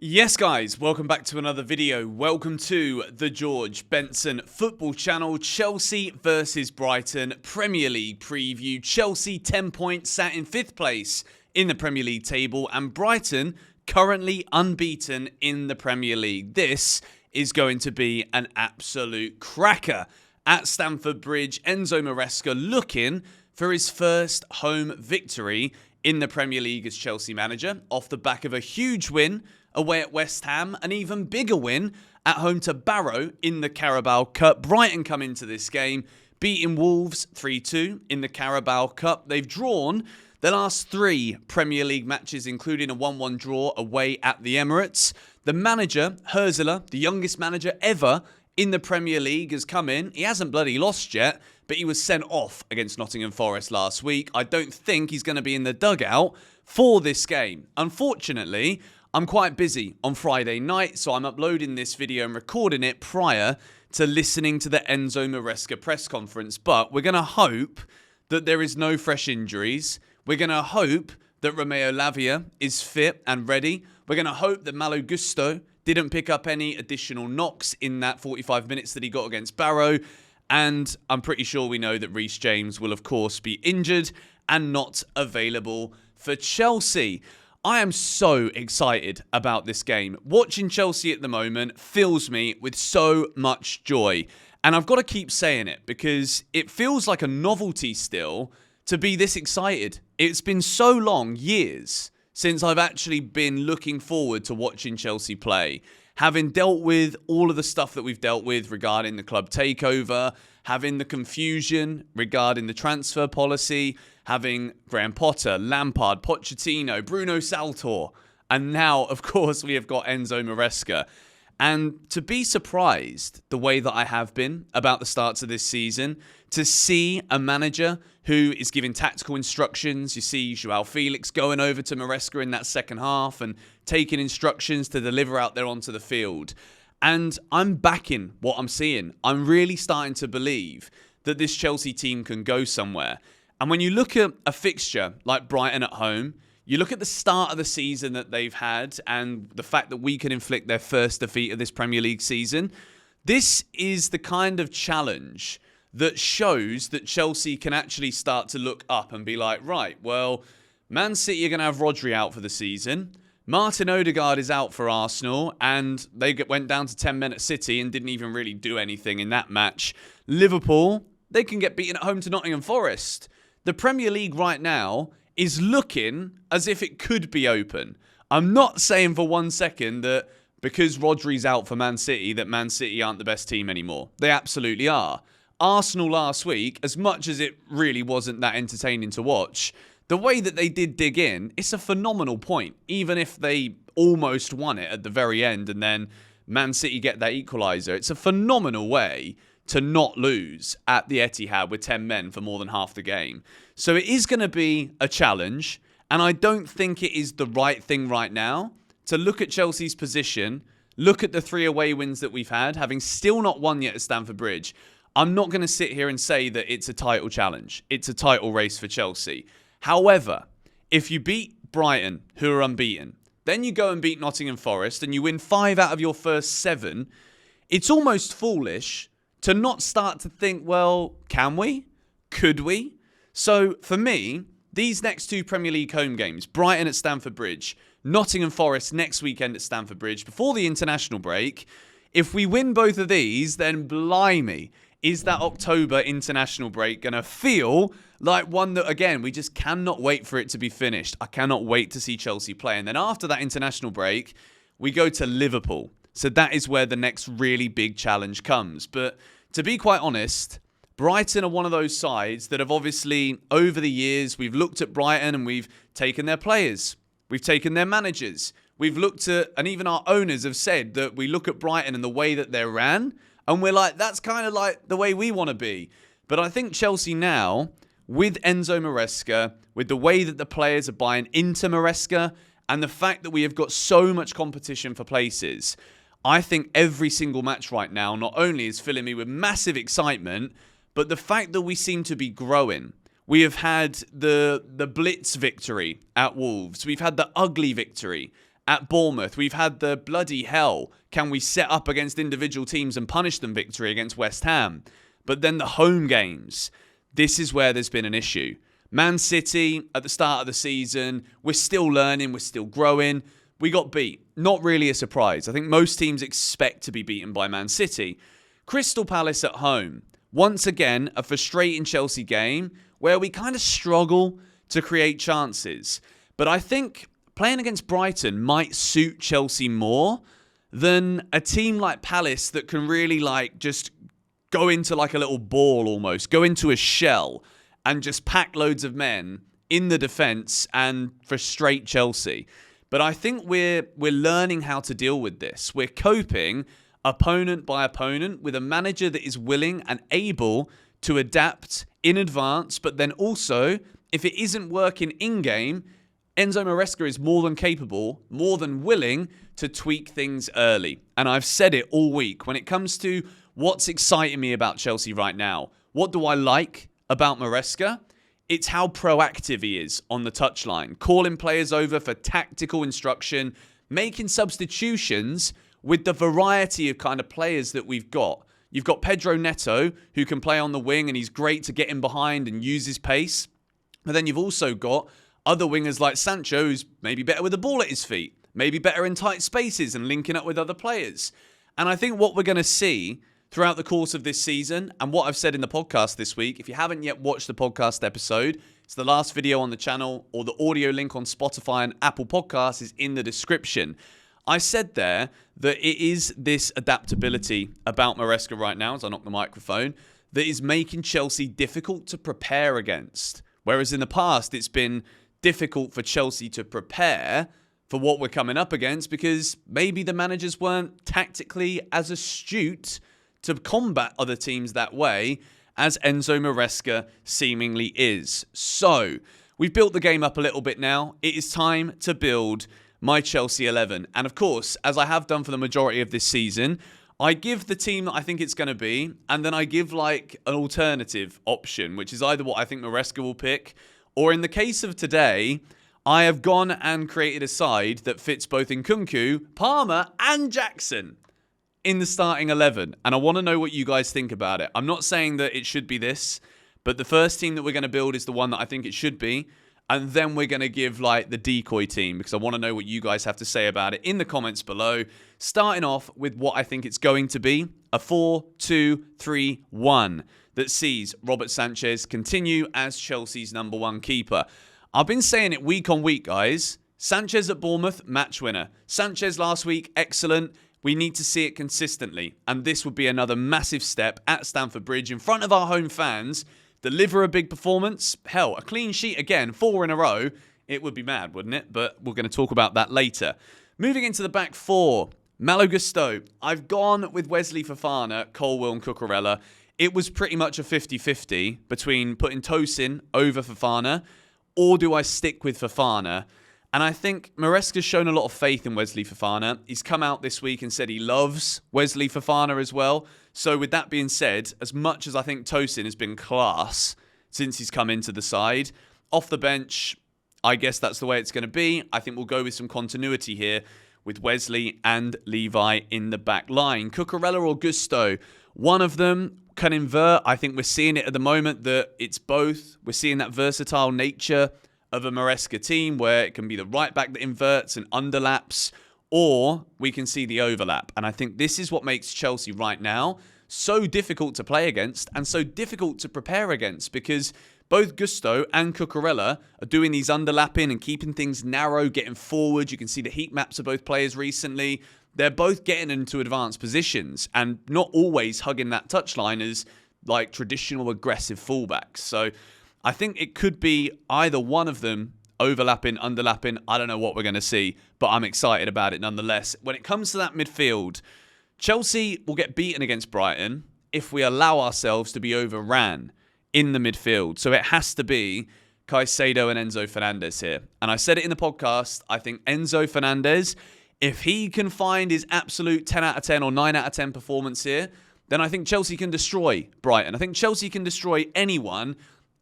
Yes guys, welcome back to another video. Welcome to the George Benson football channel. Chelsea versus Brighton Premier League preview. Chelsea 10 points, sat in 5th place in the Premier League table, and Brighton currently unbeaten in the Premier League. This is going to be an absolute cracker. At Stamford Bridge, Enzo Maresca looking for his first home victory in the Premier League as Chelsea manager, off the back of a huge win away at West Ham, an even bigger win at home to Barrow in the Carabao Cup. Brighton come into this game, beating Wolves 3-2 in the Carabao Cup. They've drawn the last 3 Premier League matches, including a 1-1 draw away at the Emirates. The manager, Herzler, the youngest manager ever in the Premier League, has come in. He hasn't bloody lost yet, but he was sent off against Nottingham Forest last week. I don't think he's going to be in the dugout for this game. Unfortunately, I'm quite busy on Friday night, so I'm uploading this video and recording it prior to listening to the Enzo Maresca press conference. But we're going to hope that there is no fresh injuries. We're going to hope that Romeo Lavia is fit and ready. We're going to hope that Malo Gusto didn't pick up any additional knocks in that 45 minutes that he got against Barrow. And I'm pretty sure we know that Reece James will, of course, be injured and not available for Chelsea. I am so excited about this game. Watching Chelsea at the moment fills me with so much joy. And I've got to keep saying it because it feels like a novelty still to be this excited. It's been so long, years, since I've actually been looking forward to watching Chelsea play. Having dealt with all of the stuff that we've dealt with regarding the club takeover, having the confusion regarding the transfer policy, having Graham Potter, Lampard, Pochettino, Bruno Saltor, and now, of course, we have got Enzo Maresca. And to be surprised the way that I have been about the starts of this season, to see a manager who is giving tactical instructions. You see Joao Felix going over to Maresca in that second half and taking instructions to deliver out there onto the field. And I'm backing what I'm seeing. I'm really starting to believe that this Chelsea team can go somewhere. And when you look at a fixture like Brighton at home, you look at the start of the season that they've had and the fact that we can inflict their first defeat of this Premier League season, this is the kind of challenge that shows that Chelsea can actually start to look up and be like, right, well, Man City are going to have Rodri out for the season. Martin Odegaard is out for Arsenal, and they went down to 10 men at City and didn't even really do anything in that match. Liverpool, they can get beaten at home to Nottingham Forest. The Premier League right now is looking as if it could be open. I'm not saying for 1 second that because Rodri's out for Man City, that Man City aren't the best team anymore. They absolutely are. Arsenal last week, as much as it really wasn't that entertaining to watch, the way that they did dig in, it's a phenomenal point. Even if they almost won it at the very end and then Man City get that equaliser, it's a phenomenal way to not lose at the Etihad with 10 men for more than half the game. So it is going to be a challenge, and I don't think it is the right thing right now to look at Chelsea's position, look at the 3 away wins that we've had, having still not won yet at Stamford Bridge. I'm not going to sit here and say that it's a title challenge. It's a title race for Chelsea. However, if you beat Brighton, who are unbeaten, then you go and beat Nottingham Forest and you win 5 out of your first 7, it's almost foolish to not start to think, well, can we? Could we? So for me, these next 2 Premier League home games, Brighton at Stamford Bridge, Nottingham Forest next weekend at Stamford Bridge, before the international break, if we win both of these, then blimey, is that October international break going to feel like one that, again, we just cannot wait for it to be finished. I cannot wait to see Chelsea play. And then after that international break, we go to Liverpool. So that is where the next really big challenge comes. But to be quite honest, Brighton are one of those sides that have obviously, over the years, we've looked at Brighton and we've taken their players. We've taken their managers. We've looked at, and even our owners have said that we look at Brighton and the way that they're ran, and we're like, that's kind of like the way we want to be. But I think Chelsea now, with Enzo Maresca, with the way that the players are buying into Maresca, and the fact that we have got so much competition for places, I think every single match right now not only is filling me with massive excitement, but the fact that we seem to be growing. We have had the blitz victory at Wolves. We've had the ugly victory At Bournemouth, we've had the bloody hell. Can we set up against individual teams and punish them victory against West Ham? But then the home games, this is where there's been an issue. Man City, at the start of the season, we're still learning, we're still growing. We got beat. Not really a surprise. I think most teams expect to be beaten by Man City. Crystal Palace at home. Once again, a frustrating Chelsea game where we kind of struggle to create chances. But I think playing against Brighton might suit Chelsea more than a team like Palace that can really just go into a little ball almost, go into a shell and just pack loads of men in the defence and frustrate Chelsea. But I think we're learning how to deal with this. We're coping opponent by opponent with a manager that is willing and able to adapt in advance, but then also, if it isn't working in-game, Enzo Maresca is more than capable, more than willing to tweak things early. And I've said it all week. When it comes to what's exciting me about Chelsea right now, what do I like about Maresca? It's how proactive he is on the touchline, calling players over for tactical instruction, making substitutions with the variety of kind of players that we've got. You've got Pedro Neto, who can play on the wing, and he's great to get in behind and use his pace. But then you've also got other wingers like Sancho, who's maybe better with the ball at his feet, maybe better in tight spaces and linking up with other players. And I think what we're going to see throughout the course of this season, and what I've said in the podcast this week, if you haven't yet watched the podcast episode, it's the last video on the channel, or the audio link on Spotify and Apple Podcasts is in the description. I said there that it is this adaptability about Maresca right now, as I knock the microphone, that is making Chelsea difficult to prepare against. Whereas in the past, it's been difficult for Chelsea to prepare for what we're coming up against because maybe the managers weren't tactically as astute to combat other teams that way as Enzo Maresca seemingly is. So, we've built the game up a little bit now. It is time to build my Chelsea 11. And of course, as I have done for the majority of this season, I give the team that I think it's going to be, and then I give an alternative option, which is either what I think Maresca will pick, or in the case of today, I have gone and created a side that fits both Nkunku, Palmer, and Jackson in the starting 11. And I want to know what you guys think about it. I'm not saying that it should be this, but the first team that we're going to build is the one that I think it should be. And then we're going to give the decoy team because I want to know what you guys have to say about it in the comments below. Starting off with what I think it's going to be, a 4-2-3-1 that sees Robert Sanchez continue as Chelsea's number one keeper. I've been saying it week on week, guys. Sanchez at Bournemouth, match winner. Sanchez last week, excellent. We need to see it consistently. And this would be another massive step at Stamford Bridge in front of our home fans. Deliver a big performance. Hell, a clean sheet again, 4 in a row. It would be mad, wouldn't it? But we're going to talk about that later. Moving into the back four. Malo Gusto. I've gone with Wesley Fofana, Colwill and Cucurella. It was pretty much a 50-50 between putting Tosin over Fofana or do I stick with Fofana? And I think Maresca's shown a lot of faith in Wesley Fofana. He's come out this week and said he loves Wesley Fofana as well. So with that being said, as much as I think Tosin has been class since he's come into the side, off the bench, I guess that's the way it's going to be. I think we'll go with some continuity here with Wesley and Levi in the back line. Cucurella or Gusto, one of them can invert. I think we're seeing it at the moment that it's both. We're seeing that versatile nature of a Maresca team where it can be the right back that inverts and underlaps, or we can see the overlap. And I think this is what makes Chelsea right now so difficult to play against and so difficult to prepare against, because both Gusto and Cucurella are doing these underlapping and keeping things narrow, getting forward. You can see the heat maps of both players recently. They're both getting into advanced positions and not always hugging that touchline as like traditional aggressive fullbacks. So I think it could be either one of them overlapping, underlapping. I don't know what we're going to see, but I'm excited about it nonetheless. When it comes to that midfield, Chelsea will get beaten against Brighton if we allow ourselves to be overran in the midfield. So it has to be Caicedo and Enzo Fernandez here. And I said it in the podcast, I think Enzo Fernandez, if he can find his absolute 10 out of 10 or 9 out of 10 performance here, then I think Chelsea can destroy Brighton. I think Chelsea can destroy anyone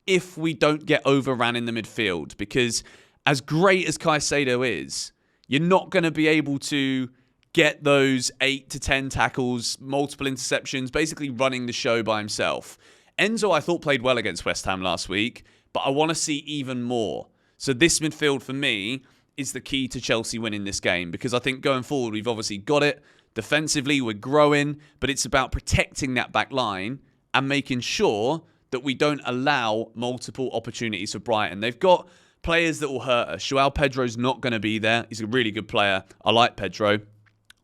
if we don't get overran in the midfield. Because as great as Caicedo is, You're not going to be able to get those 8 to 10 tackles, multiple interceptions, basically running the show by himself. Enzo, I thought, played well against West Ham last week, but I want to see even more. So this midfield, for me, is the key to Chelsea winning this game, because I think going forward, we've obviously got it. Defensively, we're growing, but it's about protecting that back line and making sure that we don't allow multiple opportunities for Brighton. They've got players that will hurt us. Joao Pedro's not going to be there. He's a really good player. I like Pedro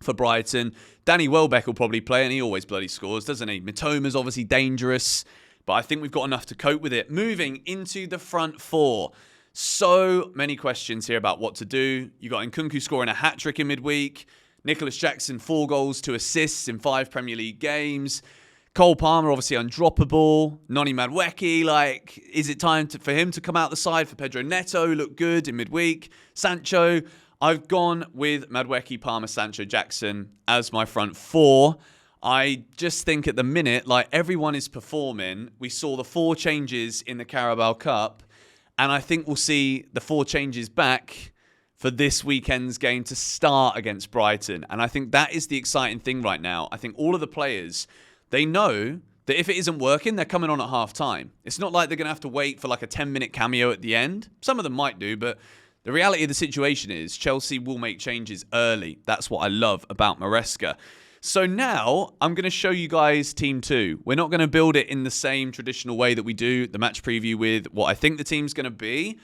for Brighton. Danny Welbeck will probably play, and he always bloody scores, doesn't he? Mitoma's obviously dangerous, but I think we've got enough to cope with it. Moving into the front four. So many questions here about what to do. You got Nkunku scoring a hat-trick in midweek. Nicholas Jackson, 4 goals, 2 assists in 5 Premier League games. Cole Palmer, obviously undroppable. Noni Madueke, is it time for him to come out the side? For Pedro Neto, look good in midweek. Sancho, I've gone with Madueke, Palmer, Sancho, Jackson as my front four. I just think at the minute, everyone is performing. We saw the 4 changes in the Carabao Cup, and I think we'll see the 4 changes back for this weekend's game to start against Brighton. And I think that is the exciting thing right now. I think all of the players, they know that if it isn't working, they're coming on at half-time. It's not like they're going to have to wait for a 10-minute cameo at the end. Some of them might do, but the reality of the situation is Chelsea will make changes early. That's what I love about Maresca. So now I'm going to show you guys Team 2. We're not going to build it in the same traditional way that we do the match preview with what I think the team's going to be.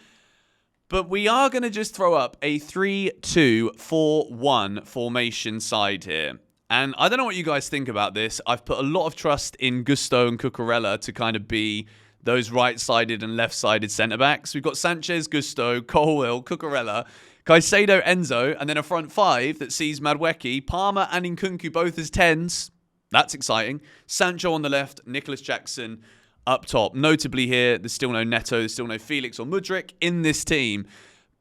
But we are going to just throw up a 3-2-4-1 formation side here. And I don't know what you guys think about this. I've put a lot of trust in Gusto and Cucurella to kind of be those right-sided and left-sided centre-backs. We've got Sanchez, Gusto, Colwill, Cucurella, Caicedo, Enzo, and then a front 5 that sees Madueke, Palmer and Nkunku both as 10s. That's exciting. Sancho on the left, Nicholas Jackson up top. Notably here, there's still no Neto, there's still no Felix or Mudryk in this team.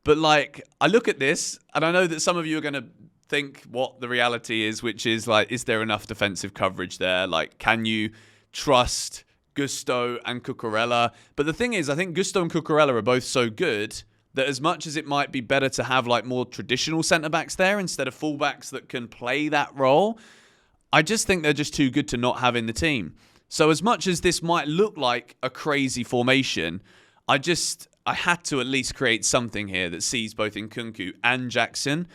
But I look at this, and I know that some of you are going to think what the reality is, which is is there enough defensive coverage there? Can you trust Gusto and Cucurella? But the thing is, I think Gusto and Cucurella are both so good that as much as it might be better to have more traditional centre-backs there instead of full-backs that can play that role, I just think they're just too good to not have in the team. So as much as this might look like a crazy formation, I had to at least create something here that sees both Nkunku and Jackson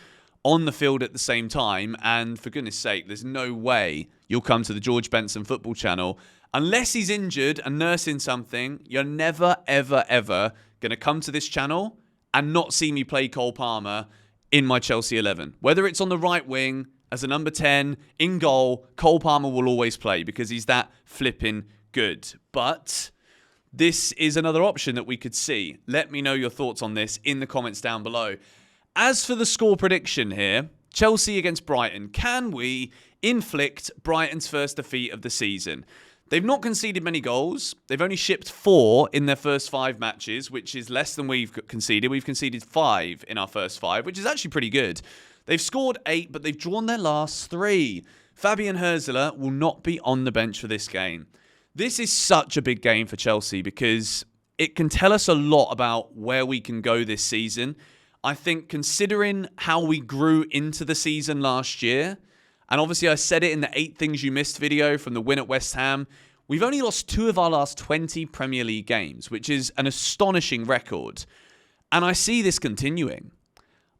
on the field at the same time. And for goodness sake, there's no way you'll come to the George Benson football channel unless he's injured and nursing something. You're never, ever, ever going to come to this channel and not see me play Cole Palmer in my Chelsea 11. Whether it's on the right wing, as a number 10, in goal, Cole Palmer will always play because he's that flipping good. But this is another option that we could see. Let me know your thoughts on this in the comments down below. As for the score prediction here, Chelsea against Brighton, can we inflict Brighton's first defeat of the season? They've not conceded many goals. They've only shipped 4 in their first 5 matches, which is less than we've conceded. We've conceded 5 in our first 5, which is actually pretty good. They've scored 8, but they've drawn their last 3. Fabian Hürzeler will not be on the bench for this game. This is such a big game for Chelsea because it can tell us a lot about where we can go this season. I think considering how we grew into the season last year, and obviously I said it in the 8 Things You Missed video from the win at West Ham, we've only lost 2 of our last 20 Premier League games, which is an astonishing record. And I see this continuing.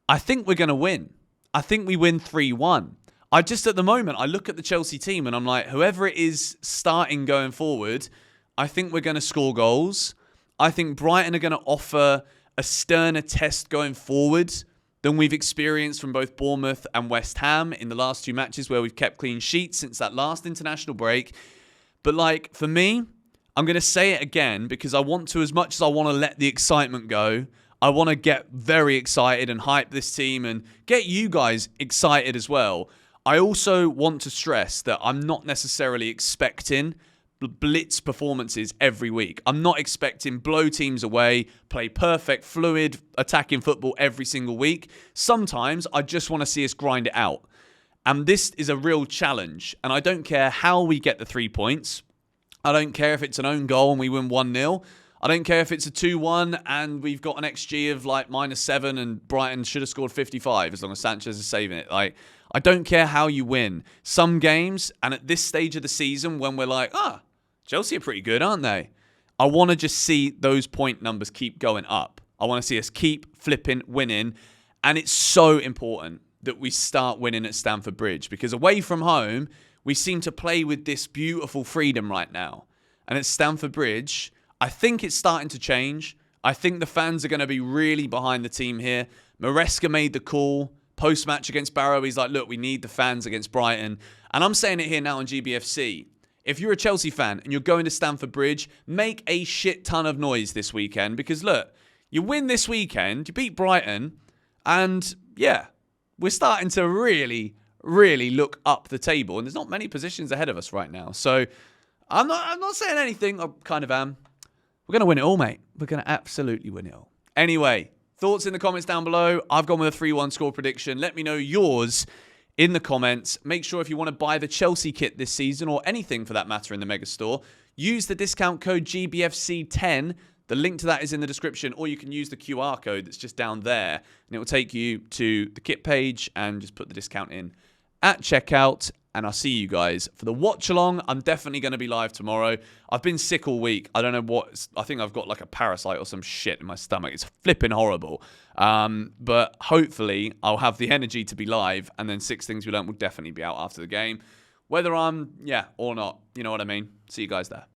I think we're going to win. I think we win 3-1. At the moment, I look at the Chelsea team and I'm like, whoever it is starting going forward, I think we're going to score goals. I think Brighton are going to offer a sterner test going forward than we've experienced from both Bournemouth and West Ham in the last 2 matches where we've kept clean sheets since that last international break. But for me, I'm going to say it again because I want to, as much as I want to let the excitement go, I want to get very excited and hype this team and get you guys excited as well. I also want to stress that I'm not necessarily expecting blitz performances every week. I'm not expecting blow teams away, play perfect, fluid, attacking football every single week. Sometimes I just want to see us grind it out. And this is a real challenge. And I don't care how we get the 3 points. I don't care if it's an own goal and we win 1-0. I don't care if it's a 2-1 and we've got an XG of like -7 and Brighton should have scored 55 as long as Sanchez is saving it. Like, I don't care how you win. Some games, and at this stage of the season when we're like, Chelsea are pretty good, aren't they? I want to just see those point numbers keep going up. I want to see us keep flipping, winning. And it's so important that we start winning at Stamford Bridge, because away from home, we seem to play with this beautiful freedom right now. And at Stamford Bridge, I think it's starting to change. I think the fans are going to be really behind the team here. Maresca made the call post-match against Barrow. He's like, look, we need the fans against Brighton. And I'm saying it here now on GBFC. If you're a Chelsea fan and you're going to Stamford Bridge, make a shit ton of noise this weekend. Because look, you win this weekend, you beat Brighton, and yeah, we're starting to really, really look up the table. And there's not many positions ahead of us right now. So I'm not saying anything. I kind of am. We're going to win it all, mate. We're going to absolutely win it all. Anyway, thoughts in the comments down below. I've gone with a 3-1 score prediction. Let me know yours in the comments. Make sure if you want to buy the Chelsea kit this season, or anything for that matter in the Mega Store, use the discount code GBFC10. The link to that is in the description, or you can use the QR code that's just down there, and it will take you to the kit page and just put the discount in at checkout. And I'll see you guys for the watch along. I'm definitely going to be live tomorrow. I've been sick all week. I don't know what. I think I've got like a parasite or some shit in my stomach. It's flipping horrible. But hopefully I'll have the energy to be live. And then 6 Things We Learned will definitely be out after the game. Whether I'm, or not. You know what I mean? See you guys there.